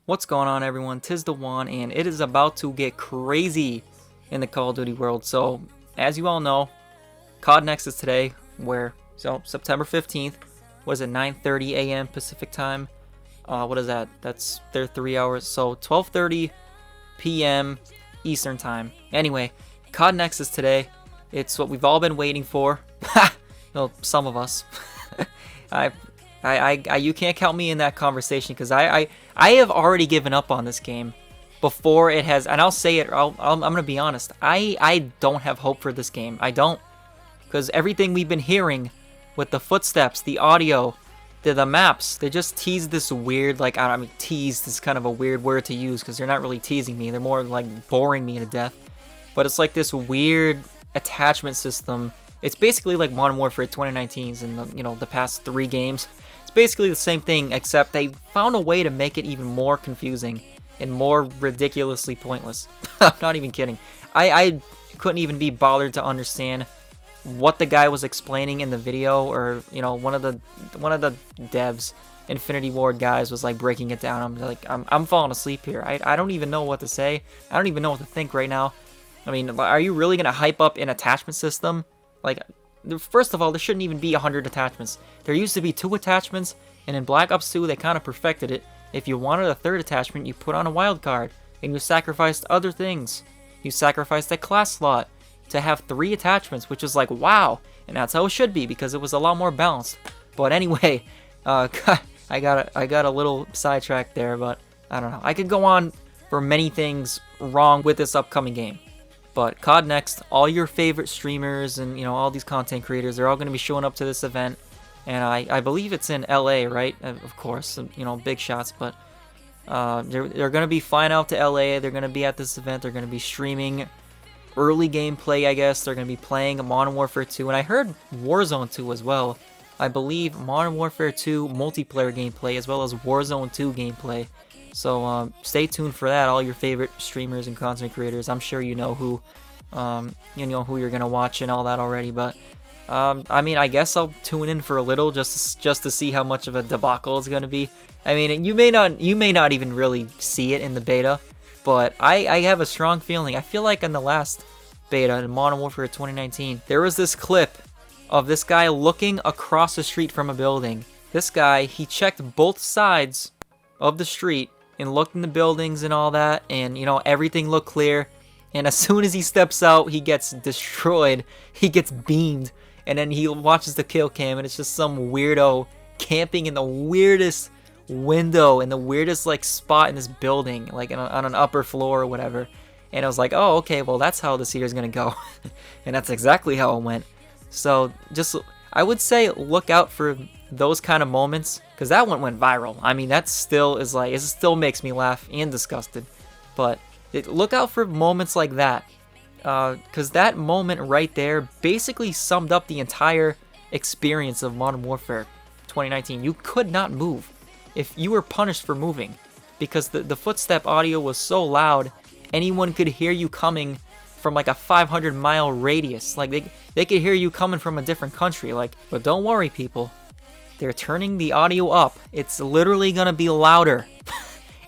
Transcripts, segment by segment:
What's going on, everyone? Tis the One, and it is about to get crazy in the Call of Duty world. So, as you all know, COD Next is today, September 15th, was it 9:30 a.m. Pacific time? What is that? That's their 3 hours. So 12:30 p.m. Eastern time. Anyway, COD Next is today. It's what we've all been waiting for. Well, some of us. You can't count me in that conversation because I have already given up on this game before it has, and I'll say it. I'm gonna be honest. I don't have hope for this game. I don't, because everything we've been hearing with the footsteps, the audio, the maps, they just tease this weird, like, I mean, teased is kind of a weird word to use because they're not really teasing me. They're more like boring me to death. But it's like this weird attachment system. It's basically like Modern Warfare 2019's and the past 3 games. It's basically the same thing, except they found a way to make it even more confusing and more ridiculously pointless. I'm not even kidding. I couldn't even be bothered to understand what the guy was explaining in the video, or one of the devs, Infinity Ward guys, was like breaking it down. I'm falling asleep here. I don't even know what to say. I don't even know what to think right now. I mean, are you really gonna hype up an attachment system? Like, first of all, there shouldn't even be 100 attachments. There used to be 2 attachments, and in Black Ops 2, they kind of perfected it. If you wanted a 3rd attachment, you put on a wild card, and you sacrificed other things. You sacrificed a class slot to have 3 attachments, which is like, wow. And that's how it should be, because it was a lot more balanced. But anyway, I got a little sidetracked there, but I don't know. I could go on for many things wrong with this upcoming game. But COD Next, all your favorite streamers and all these content creators, they're all going to be showing up to this event, and I believe it's in LA, right? Of course, big shots, but they're going to be flying out to LA. They're going to be at this event. They're going to be streaming early gameplay, I guess. They're going to be playing Modern Warfare 2, and I heard Warzone 2 as well. I believe Modern Warfare 2 multiplayer gameplay as well as Warzone 2 gameplay. So stay tuned for that, all your favorite streamers and content creators. I'm sure you know who you're gonna watch and all that already. But I mean, I guess I'll tune in for a little just to see how much of a debacle it's gonna be. I mean, you may not even really see it in the beta, but I have a strong feeling. I feel like in the last beta in Modern Warfare 2019, there was this clip of this guy looking across the street from a building. This guy, he checked both sides of the street and looked in the buildings and all that, and everything looked clear. And as soon as he steps out, he gets destroyed. He gets beamed, and then he watches the kill cam, and it's just some weirdo camping in the weirdest window in the weirdest spot in this building, like on an upper floor or whatever. And I was like, oh, okay, well, that's how this year's gonna go. And that's exactly how it went. So I would say look out for those kind of moments, because that one went viral. I mean, that still is it still makes me laugh and disgusted. But look out for moments like that, because that moment right there basically summed up the entire experience of Modern Warfare 2019. You could not move if you were punished for moving, because the footstep audio was so loud, anyone could hear you coming from like a 500-mile radius. Like they could hear you coming from a different country. But don't worry, people. They're turning the audio up. It's literally gonna be louder.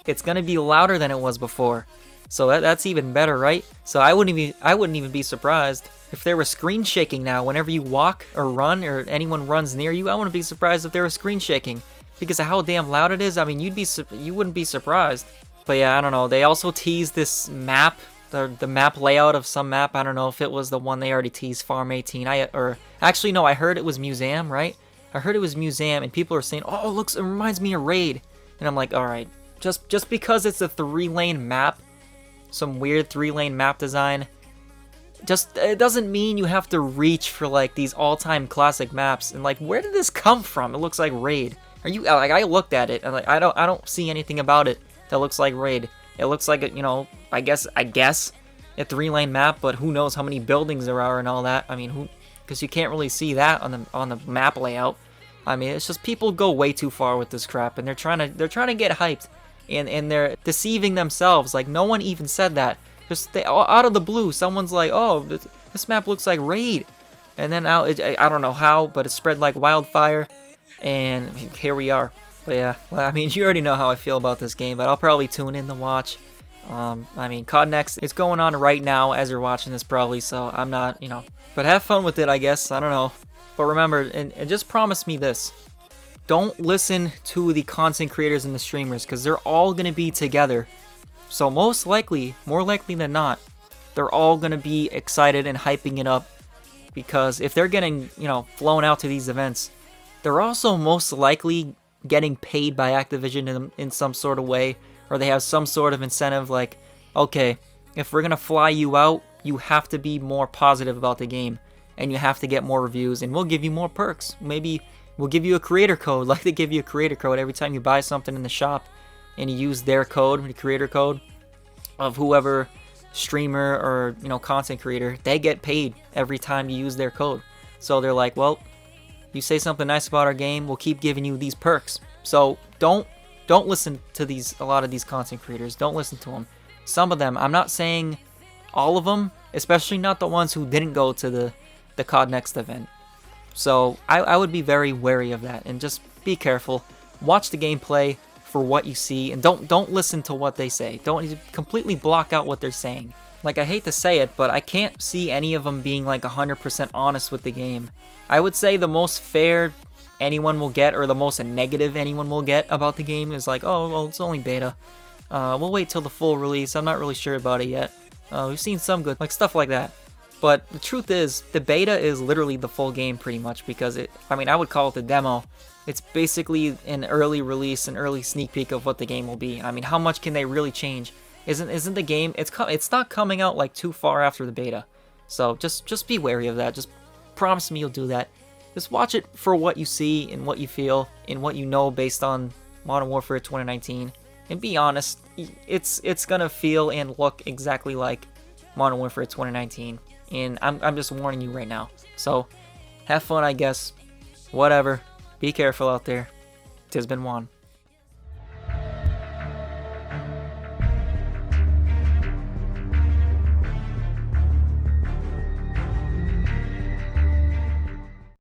It's gonna be louder than it was before. So that's even better, right? So I wouldn't even be surprised if there was screen shaking now whenever you walk or run, or anyone runs near you. I wouldn't be surprised if there was screen shaking because of how damn loud it is. I mean, you wouldn't be surprised. But yeah, I don't know. They also teased this map, the map layout of some map. I don't know if it was the one they already teased, Farm 18. Actually no, I heard it was Museum, right? I heard it was Museum, and people are saying, oh, it reminds me of Raid. And I'm like, alright, just because it's a 3-lane map, some weird 3-lane map design, it doesn't mean you have to reach for these all-time classic maps. And where did this come from? It looks like Raid. I looked at it, and I don't see anything about it that looks like Raid. It looks like I guess a 3-lane map, but who knows how many buildings there are and all that. I mean, because you can't really see that on the map layout. I mean, it's just people go way too far with this crap, and they're trying to get hyped, and they're deceiving themselves. No one even said that. Just out of the blue, someone's like, oh, this map looks like Raid, and then I don't know how, but it spread like wildfire, and here we are. But yeah, well, I mean, you already know how I feel about this game, but I'll probably tune in to watch. I mean, COD Next, it's going on right now as you're watching this probably, so I'm not, but have fun with it, I guess. I don't know. But remember, and just promise me this. Don't listen to the content creators and the streamers, because they're all going to be together. So most likely, more likely than not, they're all going to be excited and hyping it up. Because if they're getting, flown out to these events, they're also most likely getting paid by Activision in some sort of way. Or they have some sort of incentive like, okay, if we're going to fly you out, you have to be more positive about the game. And you have to get more reviews, and we'll give you more perks. Maybe we'll give you a creator code, like they give you a creator code every time you buy something in the shop. And you use their code, the creator code of whoever streamer or, content creator. They get paid every time you use their code. So they're like, well, you say something nice about our game, we'll keep giving you these perks. So don't listen to a lot of these content creators. Don't listen to them. Some of them, I'm not saying all of them, especially not the ones who didn't go to the COD Next event. So I would be very wary of that, and just be careful. Watch the gameplay for what you see, and don't listen to what they say. Don't completely block out what they're saying. Like, I hate to say it, but I can't see any of them being like 100% honest with the game. I would say the most fair anyone will get, or the most negative anyone will get about the game is like, oh, well, it's only beta. We'll wait till the full release. I'm not really sure about it yet. We've seen some good, like, stuff like that. But the truth is, the beta is literally the full game pretty much, because I would call it the demo. It's basically an early release, an early sneak peek of what the game will be. I mean, how much can they really change? Isn't the game, it's not coming out like too far after the beta. So just be wary of that. Just promise me you'll do that. Just watch it for what you see and what you feel and what you know based on Modern Warfare 2019. And be honest, it's gonna feel and look exactly like Modern Warfare 2019. And I'm just warning you right now. So have fun, I guess. Whatever. Be careful out there. 'Tis been Juan.